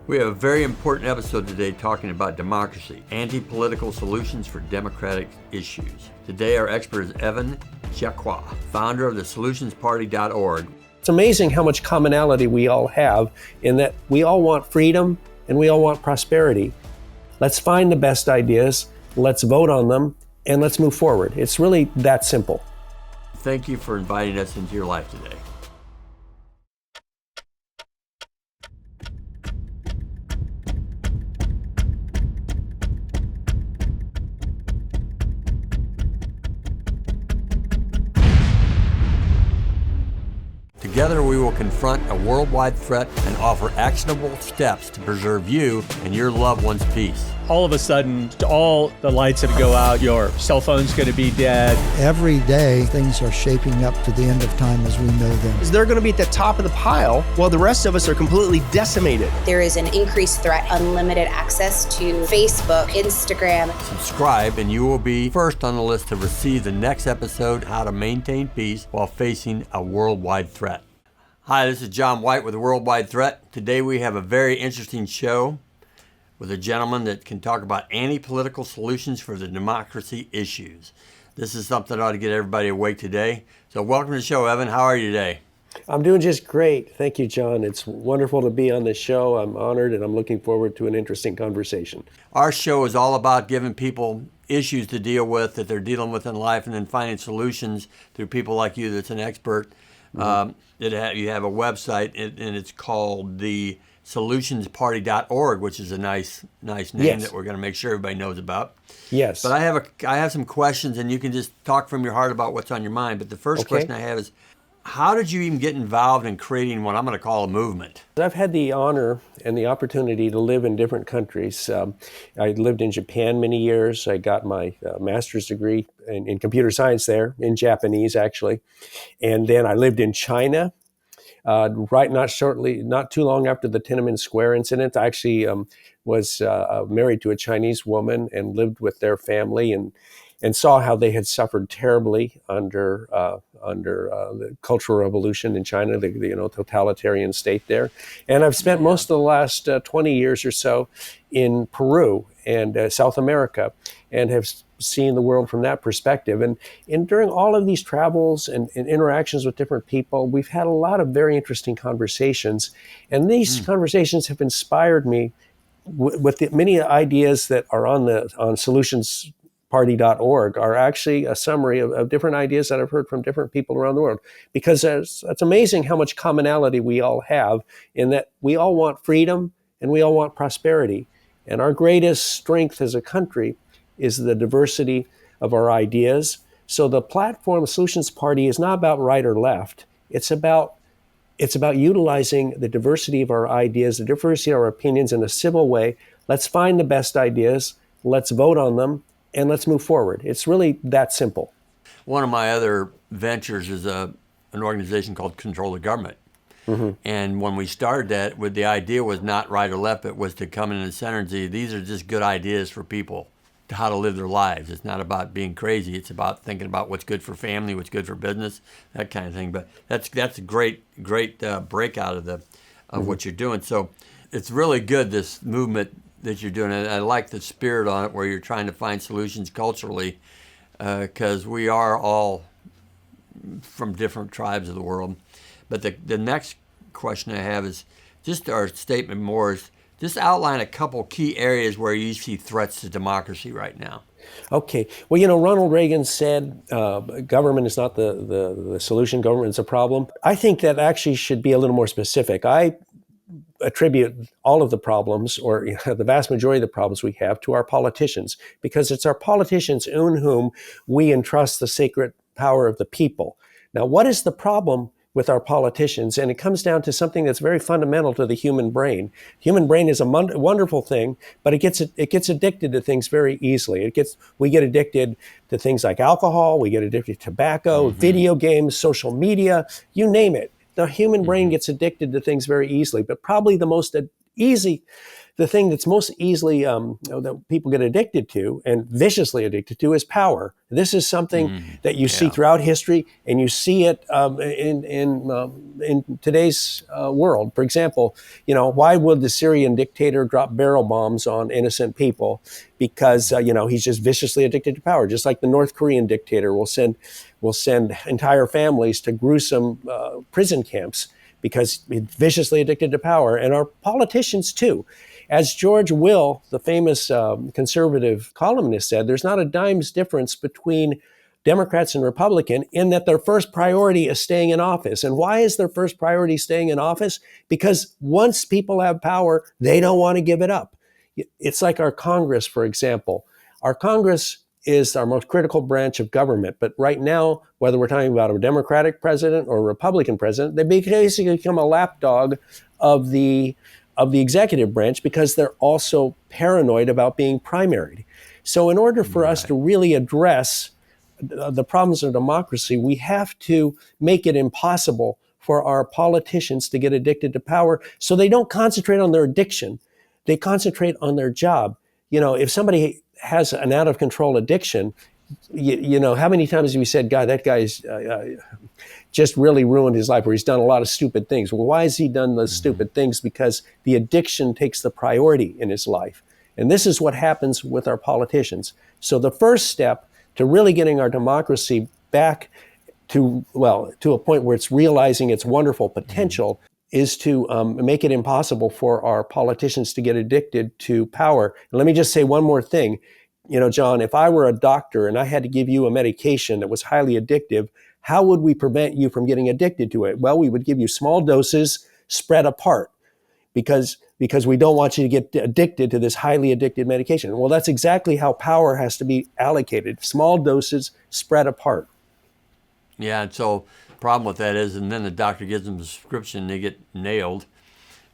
We have a very important episode today talking about democracy, anti-political solutions for democratic issues. Today our expert is Evan Jaqua, founder of the solutionsparty.org. It's amazing how much commonality we all have in that we all want freedom and we all want prosperity. Let's find the best ideas, let's vote on them, and let's move forward. It's really that simple. Thank you for inviting us into your life today. Together we will confront a worldwide threat and offer actionable steps to preserve you and your loved one's peace. All of a sudden, all the lights are going to go out, your cell phone's going to be dead. Every day, things are shaping up to the end of time as we know them. They're going to be at the top of the pile while the rest of us are completely decimated. There is an increased threat, unlimited access to Facebook, Instagram. Subscribe and you will be first on the list to receive the next episode, How to Maintain Peace While Facing a Worldwide Threat. Hi, this is John White with the Worldwide Threat. Today we have a very interesting show with a gentleman that can talk about anti-political solutions for the democracy issues. This is something that ought to get everybody awake today. So welcome to the show, Evan. How are you today? I'm doing just great. Thank you, John. It's wonderful to be on this show. I'm honored and I'm looking forward to an interesting conversation. Our show is all about giving people issues to deal with that they're dealing with in life and then finding solutions through people like you that's an expert. You have a website and it's called the solutionsparty.org, which is a nice name Yes. that we're going to make sure everybody knows about. Yes. But I have some questions and you can just talk from your heart about what's on your mind. But the first question I have is, how did you even get involved in creating what I'm going to call a movement? I've had the honor and the opportunity to live in different countries. I lived in Japan many years. I got my master's degree in computer science there, in Japanese actually. And then I lived in China. Not too long after the Tiananmen Square incident. I actually was married to a Chinese woman and lived with their family and saw how they had suffered terribly under the Cultural Revolution in China, the totalitarian state there. And I've spent most of the last 20 years or so in Peru and South America, and have seen the world from that perspective. And during all of these travels and interactions with different people, we've had a lot of very interesting conversations. And these conversations have inspired me with the many ideas that are on solutionsparty.org are actually a summary of different ideas that I've heard from different people around the world. Because it's amazing how much commonality we all have in that we all want freedom and we all want prosperity. And our greatest strength as a country is the diversity of our ideas. So the platform Solutions Party is not about right or left. It's about utilizing the diversity of our ideas, the diversity of our opinions in a civil way. Let's find the best ideas, let's vote on them, and let's move forward. It's really that simple. One of my other ventures is an organization called Control the Government. Mm-hmm. And when we started that, the idea was not right or left, it was to come in the center and say, these are just good ideas for people to how to live their lives. It's not about being crazy. It's about thinking about what's good for family, what's good for business, that kind of thing. But that's a great breakout of what you're doing. So it's really good, this movement that you're doing. And I like the spirit on it where you're trying to find solutions culturally, because we are all from different tribes of the world. But the next question I have is just our statement more is just outline a couple key areas where you see threats to democracy right now. Okay. Well, Ronald Reagan said government is not the solution, government is a problem. I think that actually should be a little more specific. I attribute all of the problems, or the vast majority of the problems we have, to our politicians, because it's our politicians in whom we entrust the sacred power of the people. Now, what is the problem with our politicians? And it comes down to something that's very fundamental to the human brain. Human brain is a wonderful thing, but it gets addicted to things very easily. We get addicted to things like alcohol, we get addicted to tobacco, video games, social media, you name it. The human brain gets addicted to things very easily, but probably the most the thing that's most easily that people get addicted to and viciously addicted to is power. This is something that you see throughout history, and you see it in today's world. For example, why would the Syrian dictator drop barrel bombs on innocent people? Because he's just viciously addicted to power. Just like the North Korean dictator will send entire families to gruesome prison camps because he's viciously addicted to power, and our politicians too. As George Will, the famous conservative columnist, said, there's not a dime's difference between Democrats and Republicans in that their first priority is staying in office. And why is their first priority staying in office? Because once people have power, they don't want to give it up. It's like our Congress, for example. Our Congress is our most critical branch of government. But right now, whether we're talking about a Democratic president or a Republican president, they basically become a lapdog of the executive branch because they're also paranoid about being primaried. So in order for us to really address the problems of democracy, we have to make it impossible for our politicians to get addicted to power so they don't concentrate on their addiction. They concentrate on their job. If somebody has an out of control addiction, how many times have you said, God, that guy's just really ruined his life, or he's done a lot of stupid things. Well, why has he done those stupid things? Because the addiction takes the priority in his life. And this is what happens with our politicians. So the first step to really getting our democracy back to a point where it's realizing its wonderful potential is to make it impossible for our politicians to get addicted to power. And let me just say one more thing. John, if I were a doctor and I had to give you a medication that was highly addictive, how would we prevent you from getting addicted to it? Well, we would give you small doses spread apart because we don't want you to get addicted to this highly addictive medication. Well, that's exactly how power has to be allocated. Small doses spread apart. Yeah, and so the problem with that is, and then the doctor gives them a prescription, and they get nailed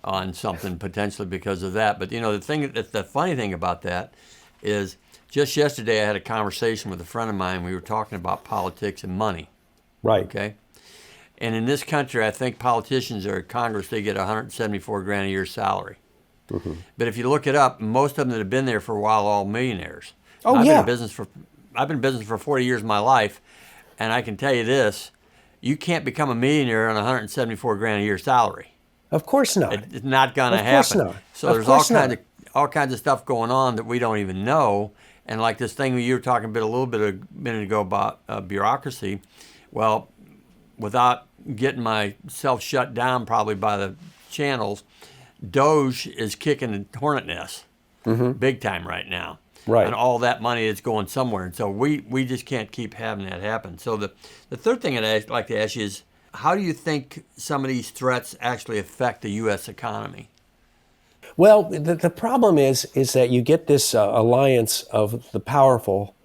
on something potentially because of that. But the funny thing about that is just yesterday I had a conversation with a friend of mine. We were talking about politics and money. Right. Okay. And in this country, I think politicians are at Congress, they get $174,000 a year salary. Mm-hmm. But if you look it up, most of them that have been there for a while are all millionaires. Oh, I've yeah. I've been in business for 40 years of my life, and I can tell you this: you can't become a millionaire on $174,000 a year salary. Of course not. It's not going to happen. Of course not. So there's all kinds of stuff going on that we don't even know. And like this thing you were talking a minute ago about bureaucracy. Well, without getting myself shut down probably by the channels, Doge is kicking the hornet nest big time right now. Right. And all that money is going somewhere. And so we just can't keep having that happen. So the third thing I'd like to ask you is, how do you think some of these threats actually affect the U.S. economy? Well, the problem is that you get this alliance of the powerful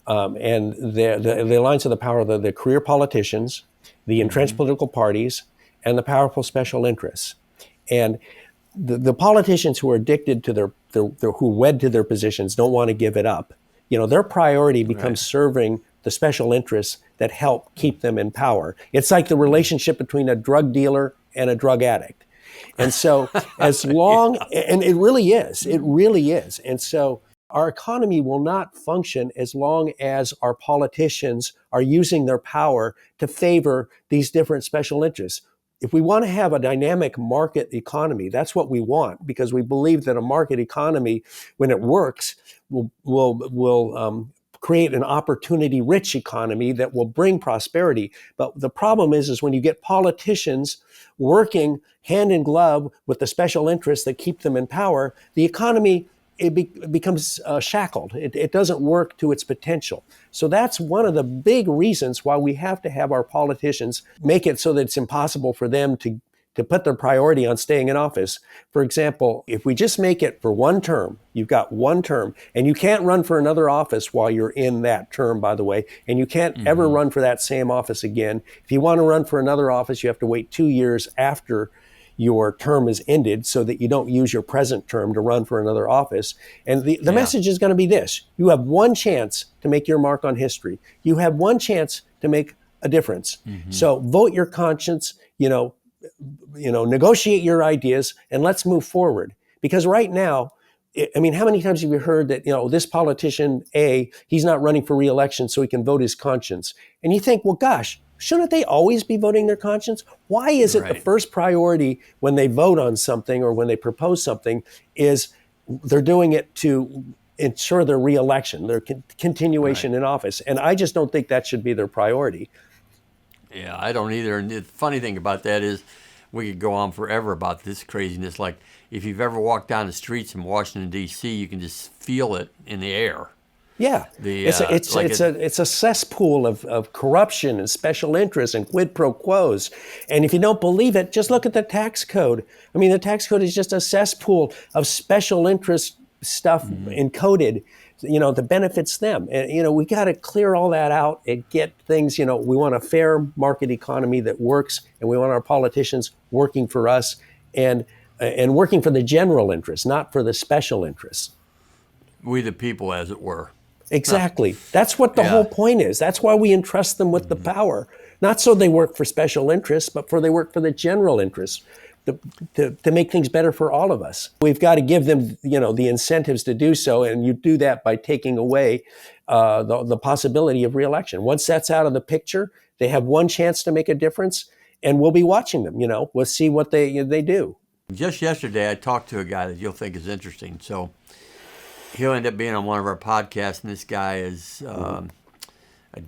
and the alliance of the power of the career politicians, the entrenched political parties, and the powerful special interests. And the politicians who are addicted to who wed to their positions don't want to give it up. Their priority becomes serving the special interests that help keep them in power. It's like the relationship between a drug dealer and a drug addict. And so as long, and it really is. And so our economy will not function as long as our politicians are using their power to favor these different special interests. If we want to have a dynamic market economy, that's what we want, because we believe that a market economy, when it works, will create an opportunity-rich economy that will bring prosperity. But the problem is when you get politicians working hand in glove with the special interests that keep them in power, the economy becomes shackled. It doesn't work to its potential. So that's one of the big reasons why we have to have our politicians make it so that it's impossible for them to put their priority on staying in office. For example, if we just make it for one term, you've got one term, and you can't run for another office while you're in that term, by the way, and you can't ever run for that same office again. If you want to run for another office, you have to wait 2 years after your term is ended so that you don't use your present term to run for another office. And the message is going to be this: you have one chance to make your mark on history. You have one chance to make a difference. So vote your conscience, negotiate your ideas, and let's move forward. Because right now, I mean, how many times have you heard that, this politician A, he's not running for re-election so he can vote his conscience? And you think, well, gosh, shouldn't they always be voting their conscience? Why is it the Right. first priority when they vote on something or when they propose something is they're doing it to ensure their re-election, their continuation in office? And I just don't think that should be their priority. Yeah, I don't either. And the funny thing about that is we could go on forever about this craziness. Like if you've ever walked down the streets in Washington, D.C., you can just feel it in the air. Yeah, it's a cesspool of corruption and special interests and quid pro quos. And if you don't believe it, just look at the tax code. I mean, the tax code is just a cesspool of special interest stuff encoded, that benefits them. And, we got to clear all that out and get things, we want a fair market economy that works, and we want our politicians working for us and working for the general interest, not for the special interests. We the people, as it were. Exactly. That's what the whole point is. That's why we entrust them with the power. Not so they work for special interests, but they work for the general interests to make things better for all of us. We've got to give them, the incentives to do so, and you do that by taking away the possibility of re-election. Once that's out of the picture, they have one chance to make a difference, and we'll be watching them. We'll see what they do. Just yesterday, I talked to a guy that you'll think is interesting. So he'll end up being on one of our podcasts, and this guy is a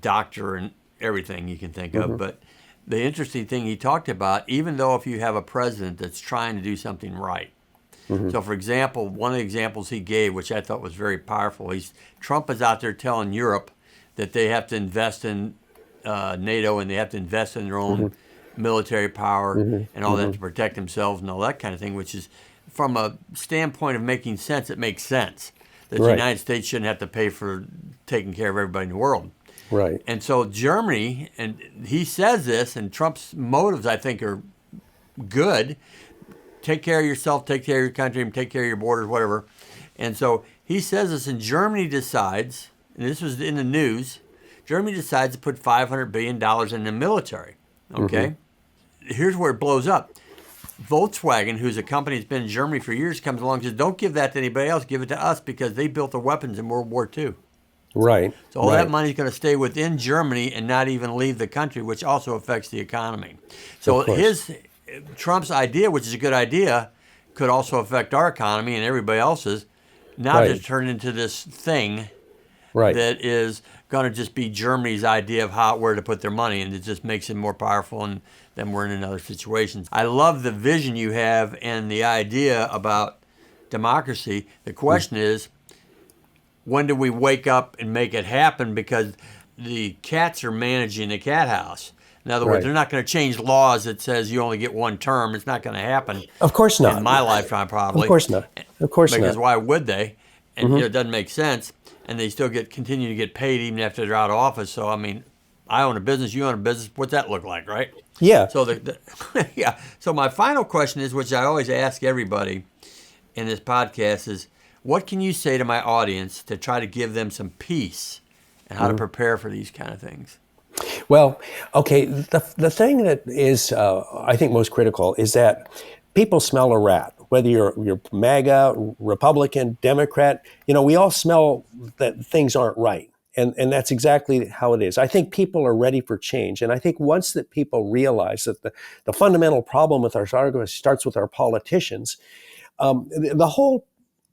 doctor and everything you can think of. But the interesting thing he talked about, even though if you have a president that's trying to do something right. So, for example, one of the examples he gave, which I thought was very powerful, Trump is out there telling Europe that they have to invest in NATO and they have to invest in their own military power and all that to protect themselves and all that kind of thing, which is, from a standpoint of making sense, it makes sense. That the United States shouldn't have to pay for taking care of everybody in the world. Right. And so Germany, and he says this, and Trump's motives, I think, are good. Take care of yourself, take care of your country, and take care of your borders, whatever. And so he says this, and Germany decides, and this was in the news, Germany decides to put $500 billion in the military. Okay? Here's where it blows up. Volkswagen, who's a company that's been in Germany for years, comes along and says, don't give that to anybody else, give it to us because they built the weapons in World War II. Right. So all that money is going to stay within Germany and not even leave the country, which also affects the economy. So Trump's idea, which is a good idea, could also affect our economy and everybody else's, not just turn into this thing that is going to just be Germany's idea of where to put their money, and it just makes it more powerful, and then we're in another situation. I love the vision you have and the idea about democracy. The question is, when do we wake up and make it happen? Because the cats are managing the cat house. In other words, they're not going to change laws that says you only get one term. It's not going to happen. Of course not. In my lifetime, probably. Of course not. Of course not. Because why would they? And it doesn't make sense. And they still continue to get paid even after they're out of office. So, I mean, I own a business, you own a business. What's that look like, right? Yeah. So, So my final question is, which I always ask everybody in this podcast, is what can you say to my audience to try to give them some peace and how to prepare for these kind of things? Well, okay, the thing that is, I think, most critical is that people smell a rat. Whether you're MAGA, Republican, Democrat, we all smell that things aren't right. And that's exactly how it is. I think people are ready for change. And I think once that people realize that the fundamental problem with our argument starts with our politicians, the whole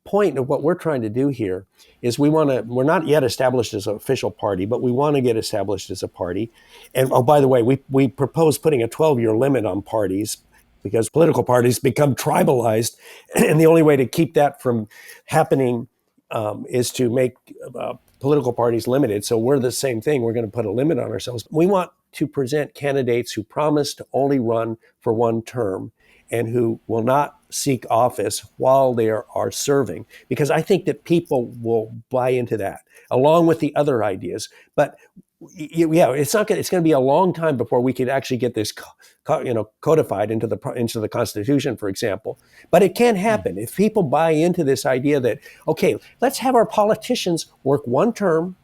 point of what we're trying to do here is we're not yet established as an official party, but we want to get established as a party. And by the way, we propose putting a 12-year limit on parties because political parties become tribalized. And the only way to keep that from happening is to make political parties limited. So we're the same thing. We're going to put a limit on ourselves. We want to present candidates who promise to only run for one term and who will not seek office while they are serving, because I think that people will buy into that along with the other ideas. But it's going to be a long time before we could actually get this codified into the Constitution, for example. But it can happen if people buy into this idea that, okay, let's have our politicians work one term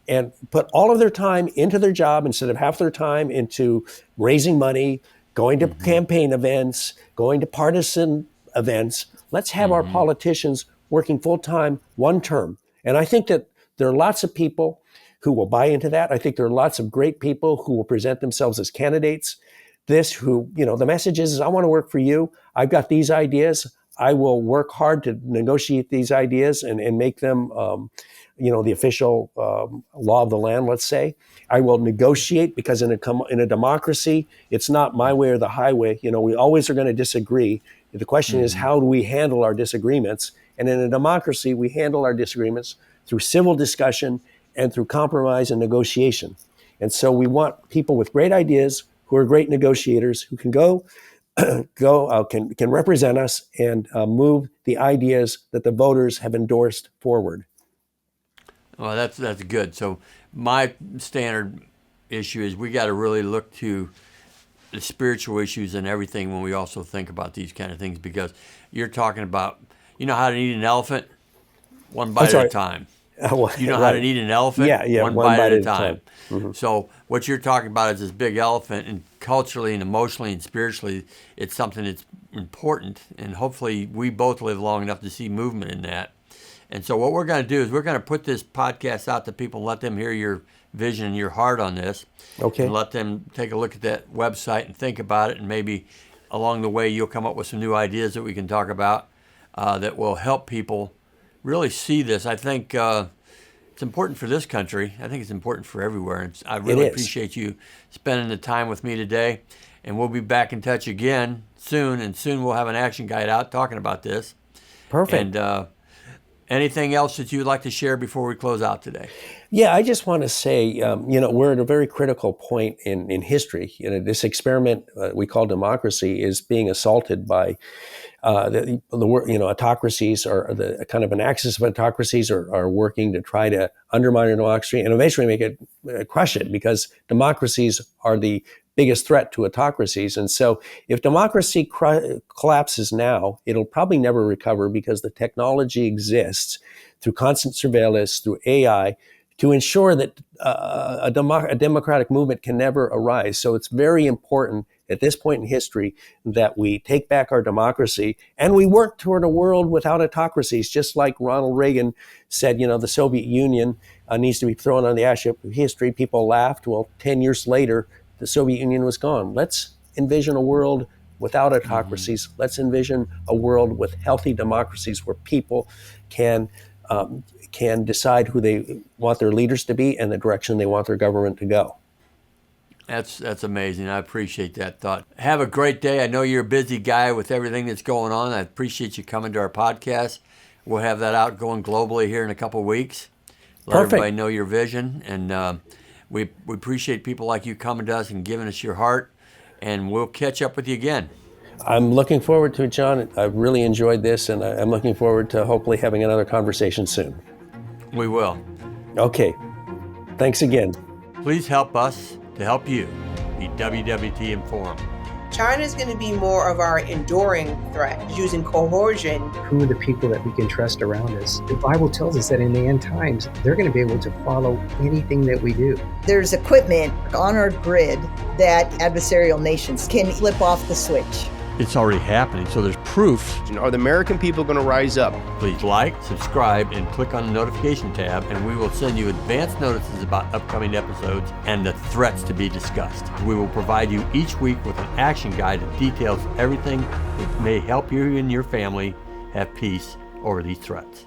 and put all of their time into their job instead of half their time into raising money, going to campaign events, going to partisan events. Let's have our politicians working full-time, one term. And I think that there are lots of people who will buy into that. I think there are lots of great people who will present themselves as candidates. The message is I want to work for you. I've got these ideas. I will work hard to negotiate these ideas and make them, the official law of the land, let's say. I will negotiate because in a democracy, it's not my way or the highway. We always are going to disagree. The question is, how do we handle our disagreements? And in a democracy, we handle our disagreements through civil discussion and through compromise and negotiation. And so we want people with great ideas who are great negotiators who can can represent us and move the ideas that the voters have endorsed forward. Well, that's good. So my standard issue is we got to really look to the spiritual issues and everything when we also think about these kind of things, because you're talking about, how to eat an elephant? One bite at a time. You know how to eat an elephant? Yeah, one bite at a time. Mm-hmm. So what you're talking about is this big elephant, and culturally and emotionally and spiritually, it's something that's important, and hopefully we both live long enough to see movement in that. And so what we're going to do is we're going to put this podcast out to people and let them hear your vision and your heart on this. Okay. And let them take a look at that website and think about it, and maybe along the way you'll come up with some new ideas that we can talk about that will help people really see this. I think it's important for this country. I think it's important for everywhere. And I really appreciate you spending the time with me today. And we'll be back in touch again soon. And soon we'll have an action guide out talking about this. Perfect. And anything else that you'd like to share before we close out today? Yeah, I just want to say, we're at a very critical point in history. This experiment we call democracy is being assaulted by autocracies, or the kind of an axis of autocracies are working to try to undermine our democracy and eventually make it crush it, because democracies are the biggest threat to autocracies. And so if democracy collapses now, it'll probably never recover, because the technology exists through constant surveillance, through AI, to ensure that a democratic movement can never arise. So it's very important at this point in history that we take back our democracy and we work toward a world without autocracies, just like Ronald Reagan said, the Soviet Union needs to be thrown on the ash heap of history. People laughed. Well, 10 years later, the Soviet Union was gone. Let's envision a world without autocracies. Let's envision a world with healthy democracies where people can decide who they want their leaders to be and the direction they want their government to go. That's amazing. I appreciate that thought. Have a great day. I know you're a busy guy with everything that's going on. I appreciate you coming to our podcast. We'll have that out going globally here in a couple of weeks. Let everybody know your vision. And we appreciate people like you coming to us and giving us your heart. And we'll catch up with you again. I'm looking forward to it, John. I've really enjoyed this, and I'm looking forward to hopefully having another conversation soon. We will. Okay. Thanks again. Please help us to help you be WWT informed. China is going to be more of our enduring threat, using coercion. Who are the people that we can trust around us? The Bible tells us that in the end times, they're going to be able to follow anything that we do. There's equipment on our grid that adversarial nations can flip off the switch. It's already happening, so there's proof. Are the American people going to rise up? Please like, subscribe, and click on the notification tab, and we will send you advance notices about upcoming episodes and the threats to be discussed. We will provide you each week with an action guide that details everything that may help you and your family have peace over these threats.